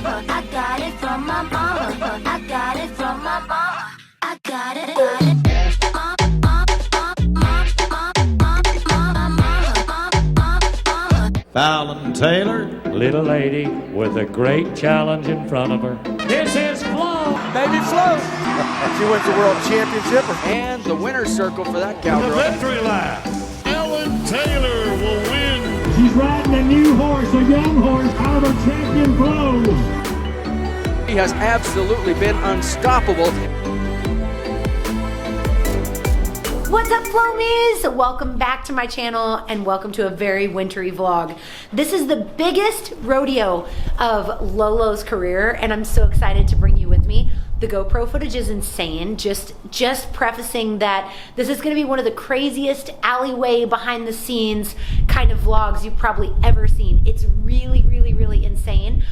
mama. I got it from my mama. I got it from my mama. I got it, got it. Fallon Taylor, little lady with a great challenge in front of her. This is Flo. BABYFLO. She wins the world championship and the winner's circle for that cowgirl. the victory lap. Ellen Taylor will win. She's riding a new horse, a young horse, out of her champion Flojo. He has absolutely been unstoppable. What's up, Flomies? Welcome back to my channel and welcome to a very wintry vlog. This is the biggest rodeo of Lolo's career and I'm so excited to bring you with me. The GoPro footage is insane. Just prefacing that this is gonna be one of the craziest alleyway behind the scenes kind of vlogs you've probably ever seen. It's really, really, really insane.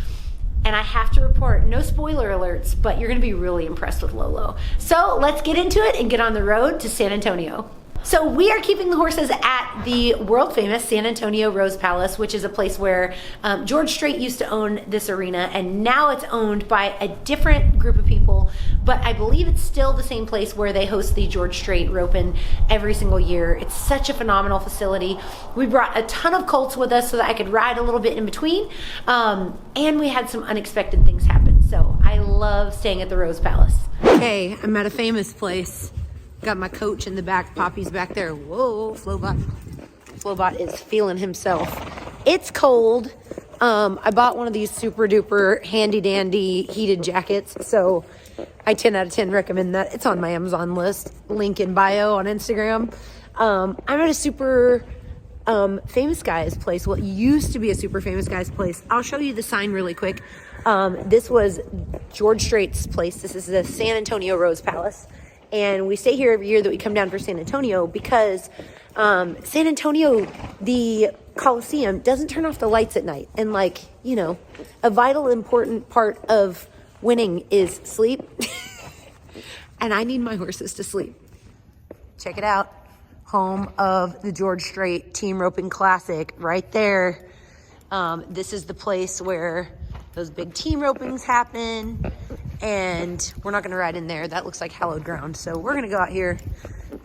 And I have to report, no spoiler alerts, but you're gonna be really impressed with Lolo. So let's get into it and get on the road to San Antonio. So we are keeping the horses at the world famous San Antonio Rose Palace, which is a place where George Strait used to own this arena, and now it's owned by a different group of people, but I believe it's still the same place where they host the George Strait Roping every single year. It's such a phenomenal facility. We brought a ton of colts with us so that I could ride a little bit in between, and we had some unexpected things happen. So I love staying at the Rose Palace. Okay, I'm at a famous place. Got my coach in the back, Poppy's back there. Whoa, Flobot. Flobot is feeling himself. It's cold. I bought one of these super duper handy dandy heated jackets, so I 10 out of 10 recommend that. It's on my Amazon list, link in bio on Instagram. I'm at a super famous guy's place. Well, it used to be a super famous guy's place. I'll show you the sign really quick. This was George Strait's place. This is the San Antonio Rose Palace. And we stay here every year that we come down for San Antonio because San Antonio, the Coliseum, doesn't turn off the lights at night. And like, you know, a vital important part of winning is sleep. And I need my horses to sleep. Check it out. Home of the George Strait Team Roping Classic right there. This is the place where those big team ropings happen. And we're not gonna ride in there. That looks like hallowed ground. So we're gonna go out here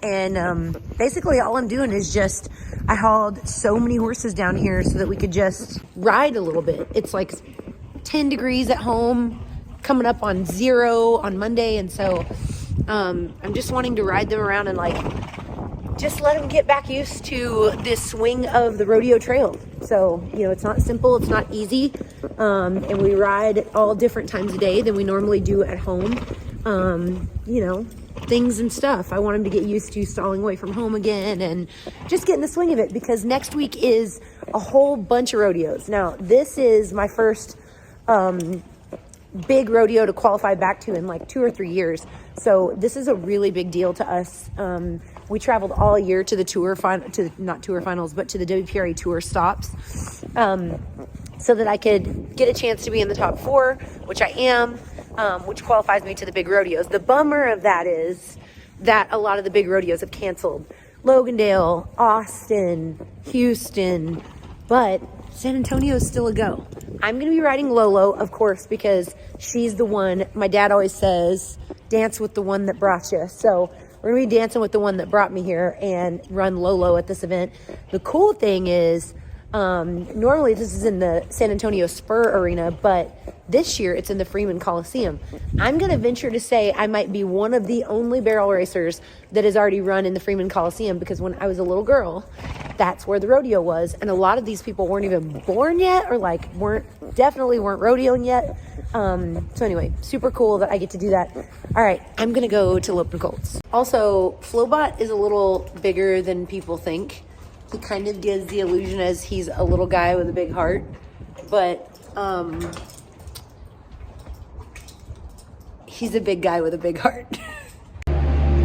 and basically all I'm doing is I hauled so many horses down here so that we could just ride a little bit. It's like 10 degrees at home, coming up on 0 on Monday. And so I'm just wanting to ride them around and like, just let them get back used to this swing of the rodeo trail. So, you know, it's not simple, it's not easy. And we ride all different times of day than we normally do at home. You know, things and stuff. I want them to get used to stalling away from home again and just getting the swing of it, because next week is a whole bunch of rodeos. Now, this is my first big rodeo to qualify back to in like 2 or 3 years. So this is a really big deal to us. We traveled all year to the tour not tour finals, but to the WPRA tour stops, so that I could get a chance to be in the top 4, which I am, which qualifies me to the big rodeos. The bummer of that is that a lot of the big rodeos have canceled. Logandale, Austin, Houston, but San Antonio is still a go. I'm going to be riding Lolo, of course, because she's the one, my dad always says, dance with the one that brought you. So we're going to be dancing with the one that brought me here and run Lolo at this event. The cool thing is, normally this is in the San Antonio Spur Arena, but this year it's in the Freeman Coliseum. I'm going to venture to say I might be one of the only barrel racers that has already run in the Freeman Coliseum, because when I was a little girl, that's where the rodeo was. And a lot of these people weren't even born yet, or like definitely weren't rodeoing yet. So anyway, super cool that I get to do that. All right, I'm going to go to Lopin Colts. Also, Flobot is a little bigger than people think. He kind of gives the illusion as he's a little guy with a big heart, but he's a big guy with a big heart.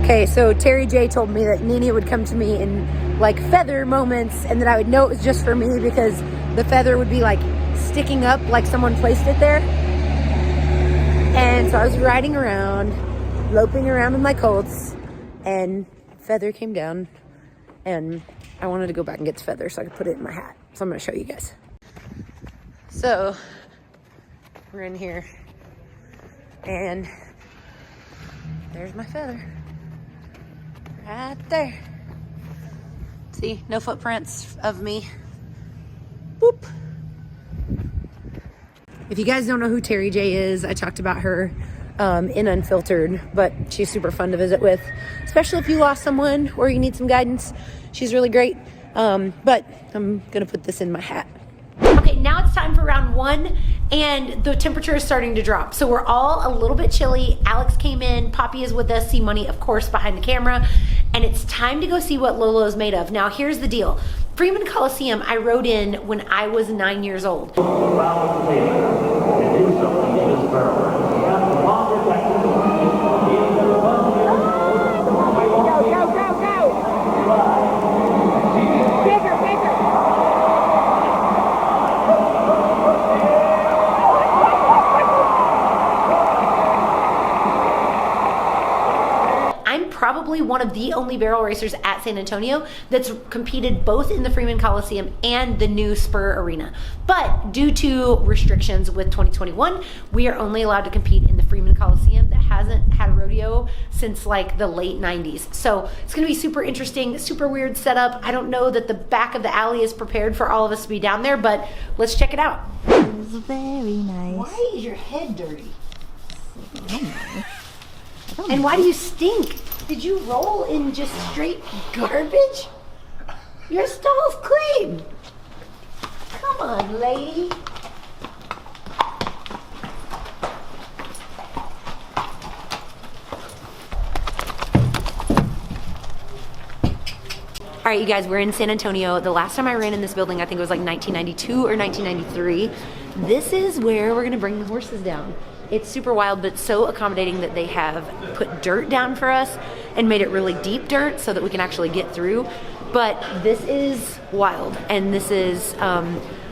Okay, so Terry J told me that Nene would come to me in like feather moments, and that I would know it was just for me because the feather would be like sticking up like someone placed it there. And so I was riding around, loping around with my colts, and feather came down, and I wanted to go back and get the feather so I could put it in my hat. So I'm going to show you guys. So We're in here. And there's my feather. Right there. See, no footprints of me. Boop. If you guys don't know who Terry J is, I talked about her in Unfiltered, but she's super fun to visit with, especially if you lost someone or you need some guidance. She's really great. But I'm gonna put this in my hat. Okay, now it's time for round 1, and the temperature is starting to drop. So we're all a little bit chilly. Alex came in, Poppy is with us, C-Money, of course, behind the camera, and it's time to go see what Lolo is made of. Now, here's the deal. Freeman Coliseum, I rode in when I was 9 years old. Probably one of the only barrel racers at San Antonio that's competed both in the Freeman Coliseum and the new Spur Arena. But due to restrictions with 2021, we are only allowed to compete in the Freeman Coliseum that hasn't had a rodeo since like the late 90s. So it's gonna be super interesting, super weird setup. I don't know that the back of the alley is prepared for all of us to be down there, but let's check it out. It's very nice. Why is your head dirty? And why do you stink? Did you roll in just straight garbage? Your stall's clean. Come on, lady. All right, you guys, we're in San Antonio. The last time I ran in this building, I think it was like 1992 or 1993. This is where we're gonna bring the horses down. It's super wild, but so accommodating that they have put dirt down for us and made it really deep dirt so that we can actually get through. But this is wild, and this is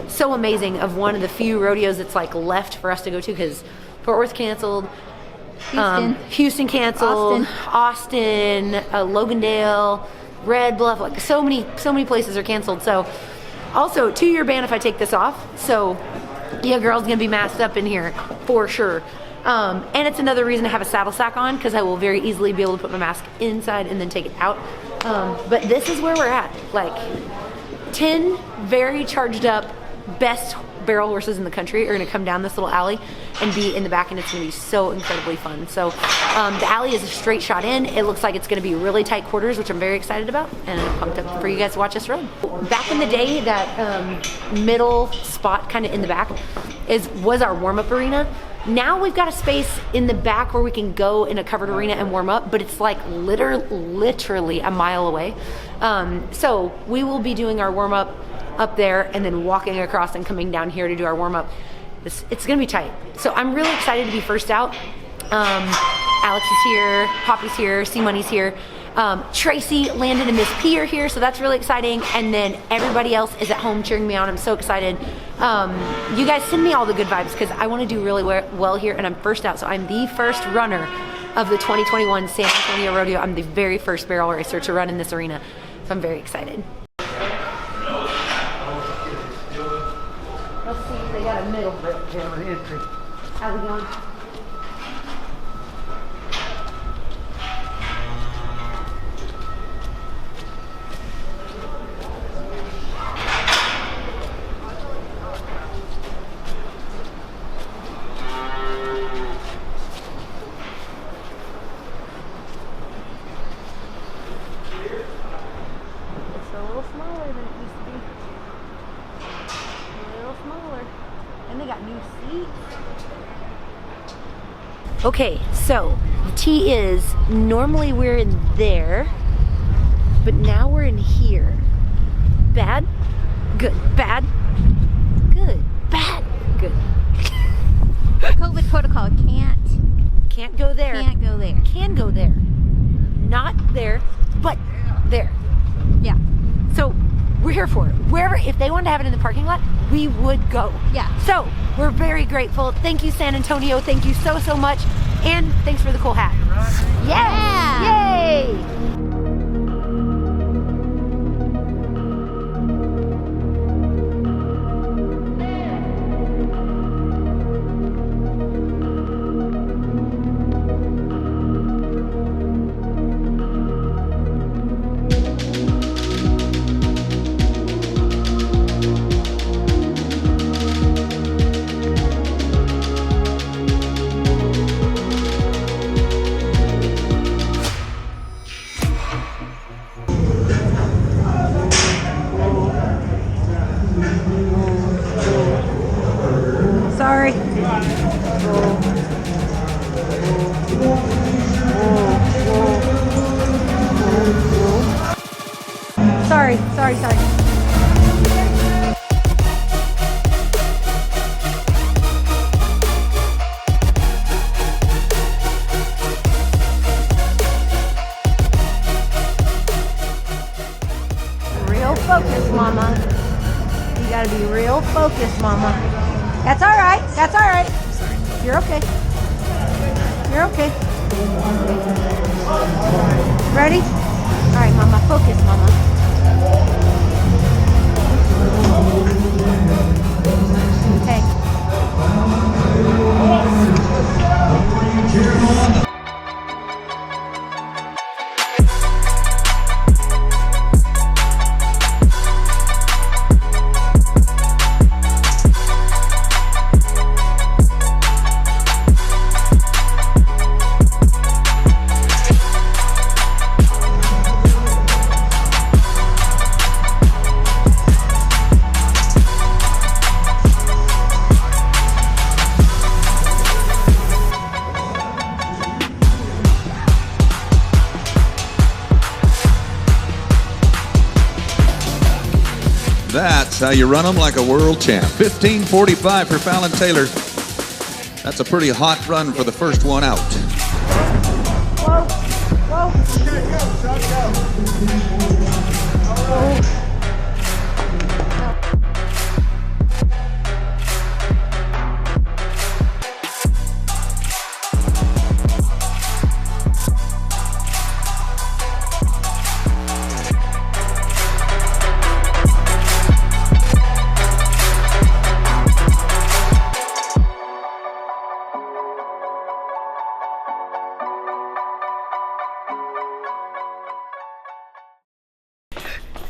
so amazing, of one of the few rodeos that's like left for us to go to, because Fort Worth canceled, Houston canceled, Austin, Logandale, Red Bluff, like so many places are canceled. So also 2-year ban if I take this off. So yeah, girl's gonna be masked up in here for sure. And it's another reason to have a saddle sack on, because I will very easily be able to put my mask inside and then take it out. But this is where we're at. Like 10 very charged up best barrel horses in the country are gonna come down this little alley and be in the back, and it's gonna be so incredibly fun. So the alley is a straight shot in. It looks like it's gonna be really tight quarters, which I'm very excited about, and I'm pumped up for you guys to watch us run. Back in the day, that middle spot kind of in the back was our warm-up arena. Now we've got a space in the back where we can go in a covered arena and warm up, but it's like literally a mile away. So we will be doing our warm up up there and then walking across and coming down here to do our warm up. It's gonna be tight. So I'm really excited to be first out. Alex is here, Poppy's here, C-Money's here. Tracy, Landon, and Miss P are here, so that's really exciting. And then everybody else is at home cheering me on. I'm so excited. You guys send me all the good vibes, because I want to do really well here, and I'm first out. So I'm the first runner of the 2021 San Antonio Rodeo. I'm the very first barrel racer to run in this arena, so I'm very excited. Let's see if they got a middle entry. How's it going? Okay, so the T is, normally we're in there, but now we're in here. Bad, good, bad, good, bad, good. COVID protocol, Can't go there. Can't go there. Can go there. Not there, but there. Yeah. So we're here for it. Wherever, if they wanted to have it in the parking lot, we would go. Yeah. So we're very grateful. Thank you, San Antonio. Thank you so, so much. And thanks for the cool hat. Yeah. Yay. Sorry. Sorry. Real focus, mama. You gotta be real focused, mama. That's all right. You're okay. Ready? All right, mama. Focus, mama. Okay. That's how you run them like a world champ. 15:45 for Fallon Taylor. That's a pretty hot run for the first one out. Whoa.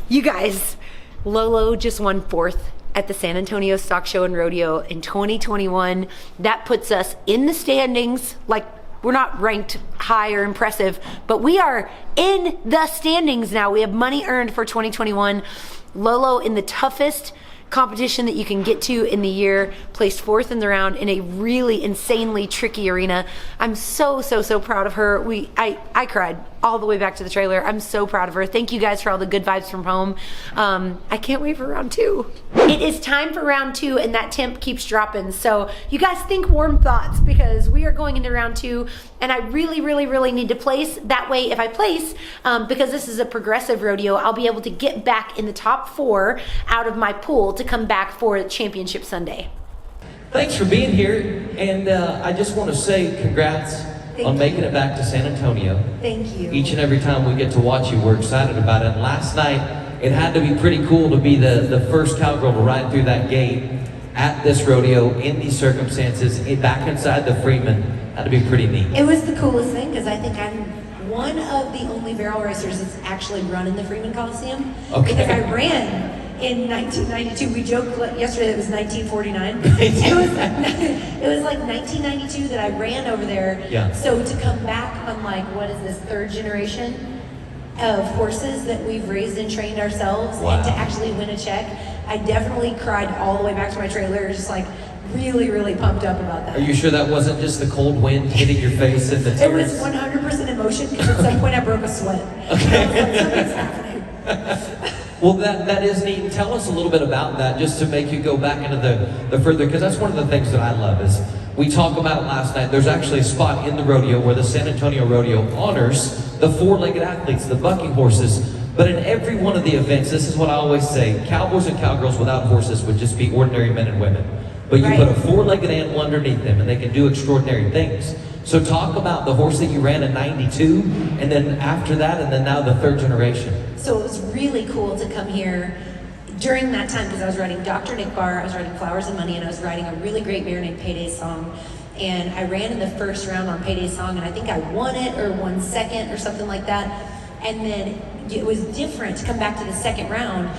You guys, Lolo just won 4th at the San Antonio Stock Show and Rodeo in 2021. That puts us in the standings. Like, we're not ranked high or impressive, but we are in the standings now. We have money earned for 2021. Lolo, in the toughest competition that you can get to in the year, placed 4th in the round in a really insanely tricky arena. I'm so proud of her. I cried all the way back to the trailer. I'm so proud of her. Thank you guys for all the good vibes from home. I can't wait for round 2. It is time for round 2, and that temp keeps dropping. So you guys think warm thoughts, because we are going into round 2, and I really need to place. That way, if I place, because this is a progressive rodeo, I'll be able to get back in the top 4 out of my pool to come back for Championship Sunday. Thanks for being here, and I just want to say congrats on making it back to San Antonio. Thank you. Each and every time we get to watch you, we're excited about it. And last night, it had to be pretty cool to be the first cowgirl to ride through that gate at this rodeo in these circumstances, back inside the Freeman. Had to be pretty neat. It was the coolest thing, because I think I'm one of the only barrel racers that's actually run in the Freeman Coliseum. Okay. Because I ran in 1992. We joked yesterday that it was 1949. It was like 1992 that I ran over there. Yeah. So to come back on, like, what is this, 3rd generation of horses that we've raised and trained ourselves, and to actually win a check, I definitely cried all the way back to my trailer, just like really pumped up about that. Are you sure that wasn't just the cold wind hitting your face and the tears? It was 100% emotion, because at some point I broke a sweat. Okay. I was like, something's happening. Well, that is neat. Tell us a little bit about that, just to make you go back into the further, because that's one of the things that I love is, we talked about it last night, there's actually a spot in the rodeo where the San Antonio Rodeo honors the 4-legged athletes, the bucking horses. But in every one of the events, this is what I always say, cowboys and cowgirls without horses would just be ordinary men and women. But you put a 4-legged animal underneath them, and they can do extraordinary things. So talk about the horse that you ran in 92, and then after that, and then now the 3rd generation. So it was really cool to come here during that time, because I was riding Dr. Nick Barr, I was riding Flowers and Money, and I was riding a really great mare named Payday Song. And I ran in the 1st round on Payday Song, and I think I won it or won 2nd or something like that. And then it was different to come back to the 2nd round.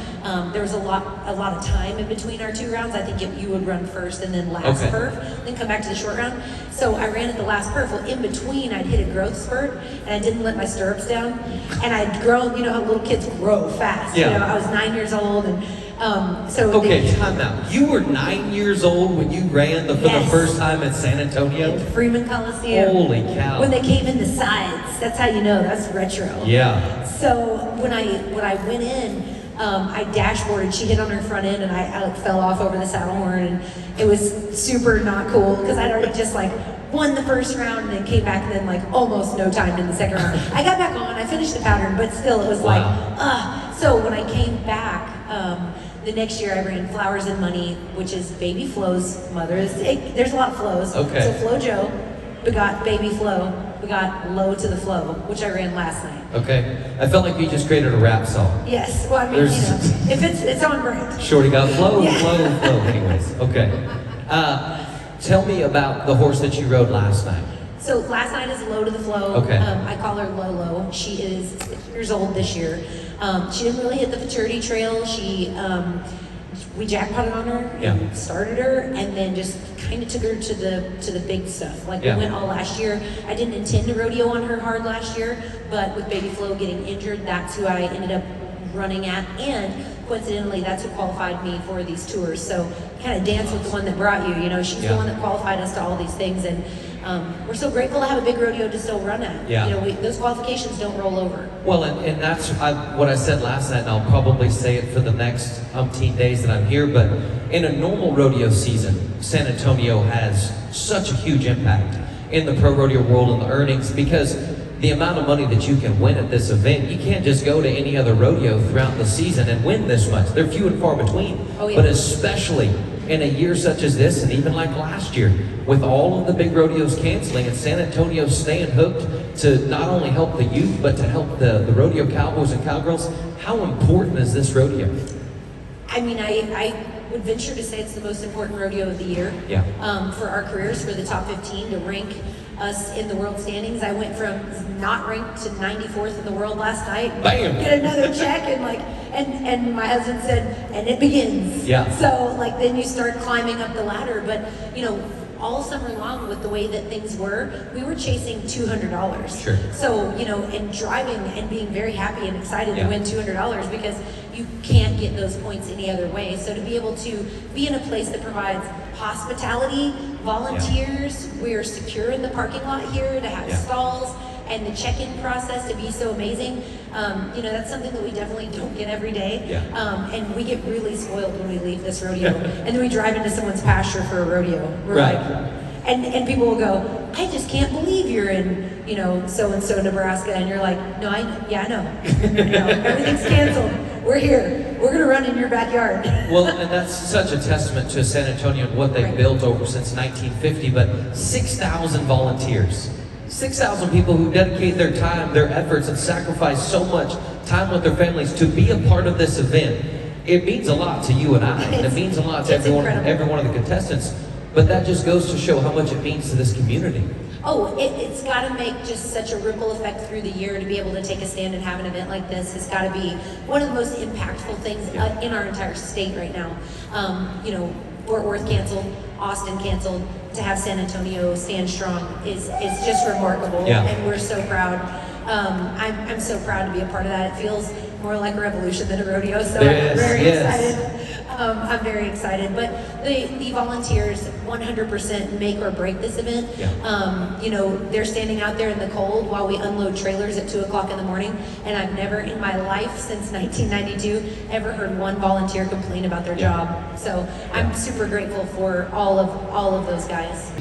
There was a lot of time in between our 2 rounds. I think you would run 1st and then last perf, then come back to the short round. So I ran at the last perf. Well, in between, I'd hit a growth spurt, and I didn't let my stirrups down. And I'd grown, you know how little kids grow fast. Yeah. You know, I was 9 years old, and Okay, time out. You were 9 years old when you ran for the first time at San Antonio? Freeman Coliseum. Holy cow. When they came in the sides, that's how you know, that's retro. Yeah. So when I went in, I dashboarded, she hit on her front end and I like fell off over the saddle horn, and it was super not cool because I'd already just like won the first round and then came back and then like almost no time in the second round. I got back on, I finished the pattern, but still it was like, So when I came back, the next year I ran Flowers and Money, which is BABYFLO's mother. There's a lot of flows. Okay. So Flojo begot BABYFLO, begot Low to the Flow, which I ran last night. Okay. I felt like you just created a rap song. Yes, well I mean, if it's on brand. Shorty got flow. Anyways, okay. Tell me about the horse that you rode last night. So last night is Low to the Flow. Okay. I call her Lolo. She is 6 years old this year. She didn't really hit the futurity trail. We jackpotted on her and started her, and then just kind of took her to the big stuff. Like we went all last year. I didn't intend to rodeo on her hard last year, but with BABYFLO getting injured, that's who I ended up running at, and coincidentally, that's who qualified me for these tours. So kind of dance with the one that brought you. You know, she's the one that qualified us to all these things, and we're so grateful to have a big rodeo to still run at. Yeah. You know, those qualifications don't roll over. Well, and that's what I said last night, and I'll probably say it for the next umpteen days that I'm here, but in a normal rodeo season, San Antonio has such a huge impact in the pro rodeo world and the earnings, because the amount of money that you can win at this event, you can't just go to any other rodeo throughout the season and win this much. They're few and far between. Oh, yeah. But especially in a year such as this, and even like last year, with all of the big rodeos canceling and San Antonio staying hooked to not only help the youth, but to help the rodeo cowboys and cowgirls, how important is this rodeo? I mean, I would venture to say it's the most important rodeo of the year. Yeah. For our careers, for the top 15 to rank us in the world standings. I went from not ranked to 94th in the world last night. Bam! Get another check, and my husband said, and it begins. Yeah. So like then you start climbing up the ladder, but you know, all summer long with the way that things were, we were chasing $200. Sure. So, you know, and driving and being very happy and excited to win $200 because you can't get those points any other way. So to be able to be in a place that provides hospitality, volunteers, we are secure in the parking lot here to have stalls, and the check-in process to be so amazing. You know, that's something that we definitely don't get every day. And we get really spoiled when we leave this rodeo. And then we drive into someone's pasture for a rodeo. We're like, and people will go, I just can't believe you're in, you know, so-and-so Nebraska. And you're like, no, I know. You know, everything's canceled. We're here. We're gonna run in your backyard. Well, and that's such a testament to San Antonio and what they've built over since 1950, but 6,000 volunteers. 6,000 people who dedicate their time, their efforts, and sacrifice so much time with their families to be a part of this event. It means a lot to you and I, and it means a lot to every one of the contestants, but that just goes to show how much it means to this community. Oh, it's got to make just such a ripple effect through the year to be able to take a stand and have an event like this. It's got to be one of the most impactful things in our entire state right now. You know, Fort Worth canceled, Austin canceled. To have San Antonio stand strong is just remarkable, and we're so proud. I'm so proud to be a part of that. It feels more like a revolution than a rodeo, so I'm very excited. I'm very excited. But the volunteers 100% make or break this event. You know, they're standing out there in the cold while we unload trailers at 2 o'clock in the morning, and I've never in my life since 1992 ever heard one volunteer complain about their job. So I'm super grateful for all of those guys.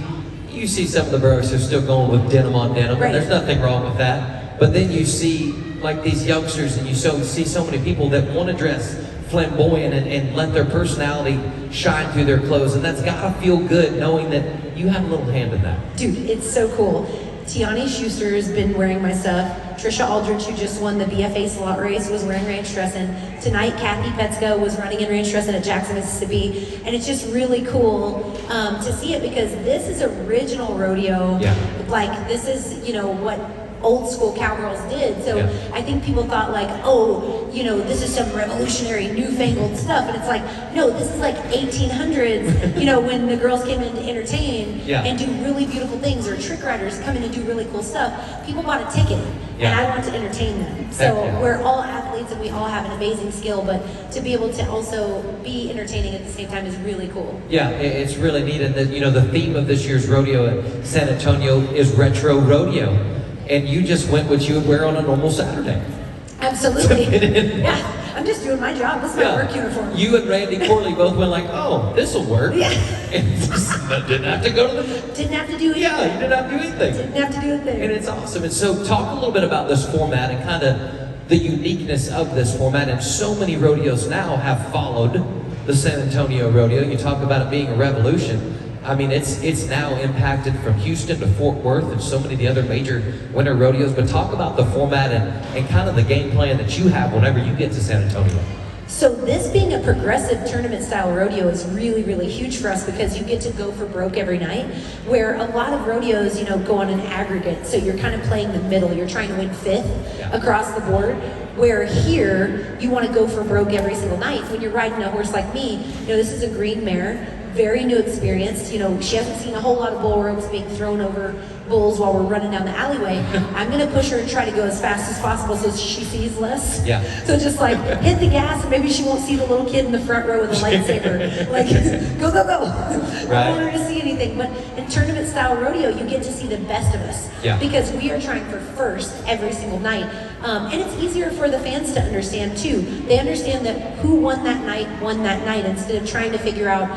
You see some of the burros who are still going with denim on denim, and there's nothing wrong with that. But then you see like these youngsters, and you see so many people that want to dress flamboyant and let their personality shine through their clothes, and that's gotta feel good knowing that you have a little hand in that. Dude, it's so cool. Tiani Schuster has been wearing my stuff. Trisha Aldrich, who just won the BFA slot race, was wearing ranch dressing. Tonight, Kathy Petsko was running in ranch dressing at Jackson, Mississippi. And it's just really cool to see it because this is original rodeo. Like, this is, you know, what old school cowgirls did. So I think people thought like, oh, you know, this is some revolutionary, newfangled stuff. And it's like, no, this is like 1800s, you know, when the girls came in to entertain and do really beautiful things, or trick riders come in and do really cool stuff. People bought a ticket, and I want to entertain them. So we're all athletes and we all have an amazing skill, but to be able to also be entertaining at the same time is really cool. Yeah, it's really neat. And you know, the theme of this year's rodeo at San Antonio is retro rodeo. And you just went what you would wear on a normal Saturday. Absolutely. Yeah, I'm just doing my job. This is my work uniform. You and Randy Corley both went like, oh, this'll work. Yeah. And didn't have to go to the... Didn't have to do anything. Yeah, you didn't have to do anything. Didn't have to do anything. And it's awesome. And so talk a little bit about this format and kind of the uniqueness of this format. And so many rodeos now have followed the San Antonio rodeo. You talk about it being a revolution. I mean, it's now impacted from Houston to Fort Worth and so many of the other major winter rodeos. But talk about the format and kind of the game plan that you have whenever you get to San Antonio. So this being a progressive tournament style rodeo is really, really huge for us, because you get to go for broke every night, where a lot of rodeos, you know, go on an aggregate. So you're kind of playing the middle. You're trying to win fifth across the board. Where here, you want to go for broke every single night. When you're riding a horse like me, you know, this is a green mare, very new experience. You know, she hasn't seen a whole lot of bull ropes being thrown over bulls while we're running down the alleyway. I'm gonna push her and try to go as fast as possible so she sees less. Yeah. So just like hit the gas, and maybe she won't see the little kid in the front row with a lightsaber. Like, go, go, go. I don't want her to see anything. But in tournament style rodeo, you get to see the best of us. Yeah. Because we are trying for first every single night. And it's easier for the fans to understand too. They understand that who won that night, instead of trying to figure out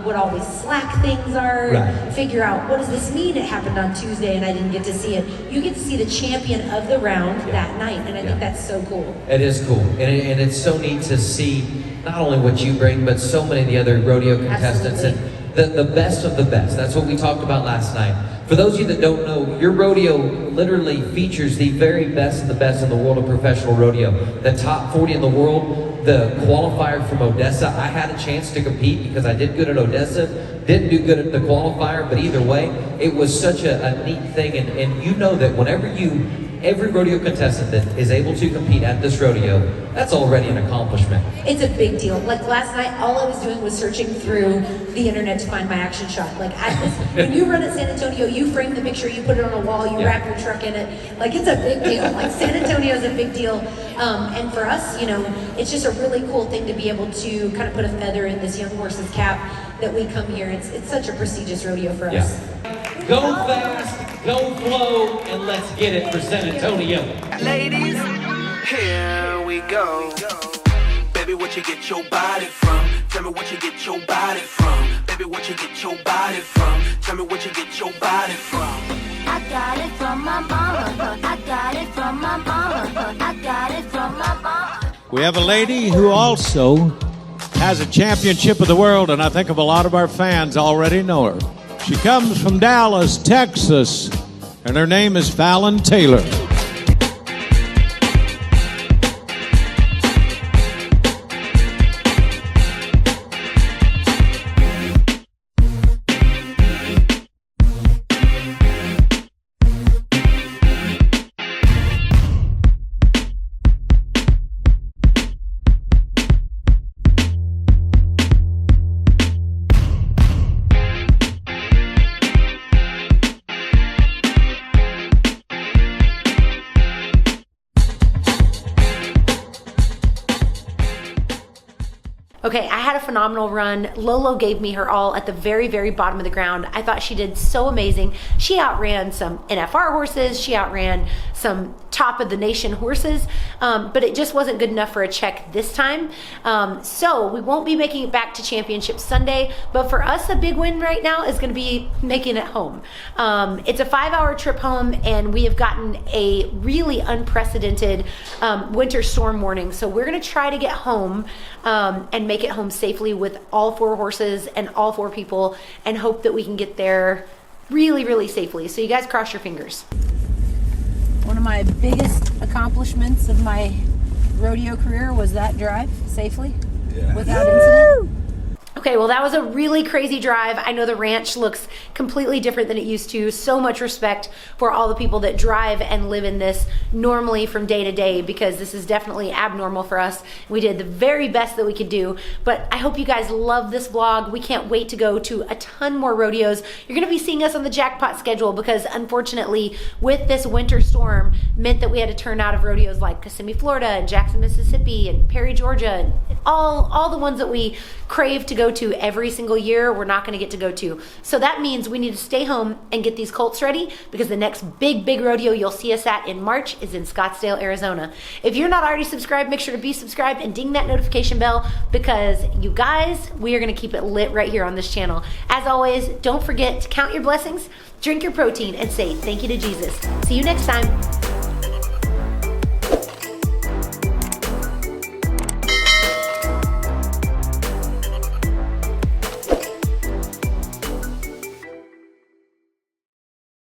what all these slack things are, figure out what does this mean it happened on Tuesday and I didn't get to see it. You get to see the champion of the round that night, and I think that's so cool. It is cool, and it's so neat to see not only what you bring, but so many of the other rodeo contestants and the best of the best. That's what we talked about last night. For those of you that don't know, your rodeo literally features the very best of the best in the world of professional rodeo. The top 40 in the world, the qualifier from Odessa. I had a chance to compete because I did good at Odessa, didn't do good at the qualifier, but either way, it was such a neat thing. And you know that whenever every rodeo contestant that is able to compete at this rodeo, that's already an accomplishment. It's a big deal. Like last night, all I was doing was searching through the internet to find my action shot. Like when you run at San Antonio, you frame the picture, you put it on a wall, you wrap your truck in it. Like, it's a big deal. Like, San Antonio is a big deal. And for us, you know, it's just a really cool thing to be able to kind of put a feather in this young horse's cap that we come here. It's such a prestigious rodeo for us. Go fast, go flow, and let's get it for San Antonio. Ladies, here we go. Baby, what you get your body from? Tell me what you get your body from. Baby, what you get your body from? Tell me what you get your body from. I got it from my mama. I got it from my mama. I got it from my mama. We have a lady who also has a championship of the world, and I think of a lot of our fans already know her. She comes from Dallas, Texas, and her name is Fallon Taylor. Okay, I had a phenomenal run. Lolo gave me her all at the very, very bottom of the ground. I thought she did so amazing. She outran some NFR horses. She outran some top of the nation horses, but it just wasn't good enough for a check this time. So we won't be making it back to Championship Sunday, but for us, a big win right now is gonna be making it home. It's a 5-hour trip home, and we have gotten a really unprecedented winter storm warning. So we're gonna try to get home and make it home safely with all 4 horses and all 4 people, and hope that we can get there really, really safely. So you guys cross your fingers. One of my biggest accomplishments of my rodeo career was that drive safely without incident. Okay, well, that was a really crazy drive. I know the ranch looks completely different than it used to. So much respect for all the people that drive and live in this normally from day to day, because this is definitely abnormal for us. We did the very best that we could do, but I hope you guys love this vlog. We can't wait to go to a ton more rodeos. You're gonna be seeing us on the jackpot schedule because unfortunately with this winter storm meant that we had to turn out of rodeos like Kissimmee, Florida, and Jackson, Mississippi, and Perry, Georgia, and all the ones that we crave to go to every single year, we're not going to get to go to. So that means we need to stay home and get these colts ready, because the next big rodeo you'll see us at in March is in Scottsdale, Arizona. If you're not already subscribed, make sure to be subscribed and ding that notification bell, because you guys, we are going to keep it lit right here on this channel. As always, don't forget to count your blessings, drink your protein, and say thank you to Jesus. See you next time.